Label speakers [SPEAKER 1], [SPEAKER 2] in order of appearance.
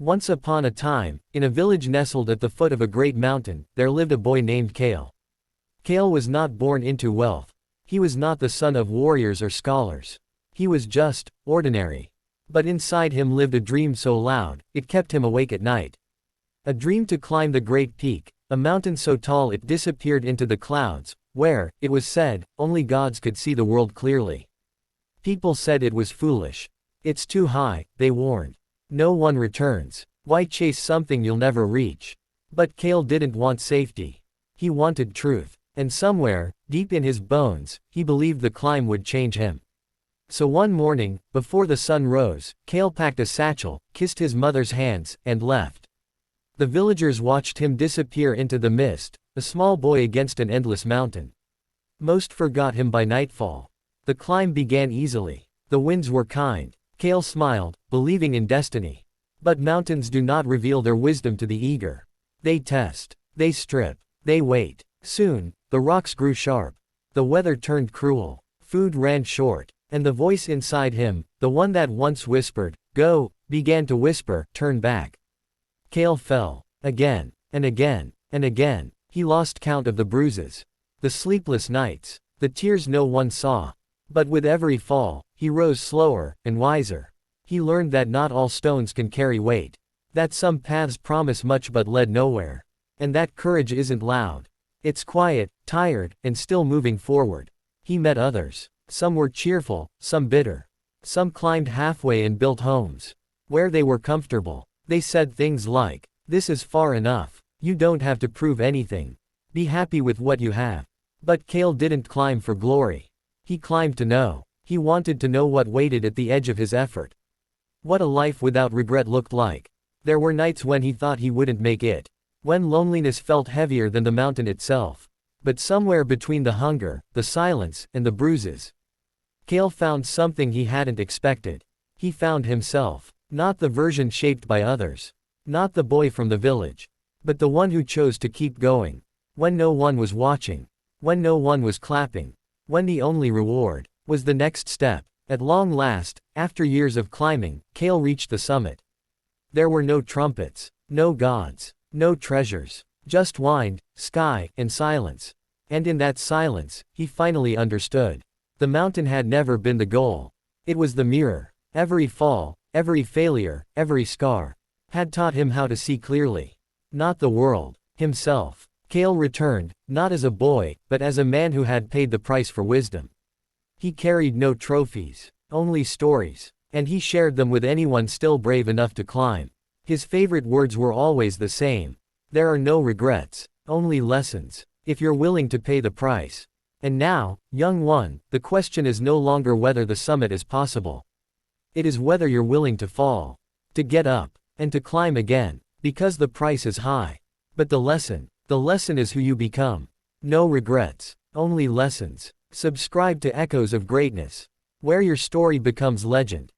[SPEAKER 1] Once upon a time, in a village nestled at the foot of a great mountain, there lived a boy named Kael. Kael was not born into wealth. He was not the son of warriors or scholars. He was just, ordinary. But inside him lived a dream so loud, it kept him awake at night. A dream to climb the great peak, a mountain so tall it disappeared into the clouds, where, it was said, only gods could see the world clearly. People said it was foolish. It's too high, they warned. No one returns. Why chase something you'll never reach? But Kael didn't want safety. He wanted truth. And somewhere, deep in his bones, he believed the climb would change him. So one morning, before the sun rose, Kael packed a satchel, kissed his mother's hands, and left. The villagers watched him disappear into the mist, a small boy against an endless mountain. Most forgot him by nightfall. The climb began easily. The winds were kind. Kael smiled, believing in destiny. But mountains do not reveal their wisdom to the eager. They test. They strip. They wait. Soon, the rocks grew sharp. The weather turned cruel. Food ran short. And the voice inside him, the one that once whispered, "Go," began to whisper, "Turn back." Kael fell. Again. And again. And again. He lost count of the bruises. The sleepless nights. The tears no one saw. But with every fall, he rose slower, and wiser. He learned that not all stones can carry weight. That some paths promise much but led nowhere. And that courage isn't loud. It's quiet, tired, and still moving forward. He met others. Some were cheerful, some bitter. Some climbed halfway and built homes. Where they were comfortable. They said things like, "This is far enough. You don't have to prove anything. Be happy with what you have." But Kael didn't climb for glory. He climbed to know. He wanted to know what waited at the edge of his effort. What a life without regret looked like. There were nights when he thought he wouldn't make it. When loneliness felt heavier than the mountain itself. But somewhere between the hunger, the silence, and the bruises, Kael found something he hadn't expected. He found himself. Not the version shaped by others. Not the boy from the village. But the one who chose to keep going. When no one was watching. When no one was clapping. When the only reward was the next step. At long last, after years of climbing, Kael reached the summit. There were no trumpets, no gods, no treasures, just wind, sky, and silence. And in that silence, he finally understood. The mountain had never been the goal. It was the mirror. Every fall, every failure, every scar, had taught him how to see clearly. Not the world, himself. Kael returned, not as a boy, but as a man who had paid the price for wisdom. He carried no trophies, only stories, and he shared them with anyone still brave enough to climb. His favorite words were always the same. There are no regrets, only lessons, if you're willing to pay the price. And now, young one, the question is no longer whether the summit is possible. It is whether you're willing to fall, to get up, and to climb again, because the price is high. But the lesson is who you become. No regrets, only lessons. Subscribe to Echoes of Greatness, where your story becomes legend.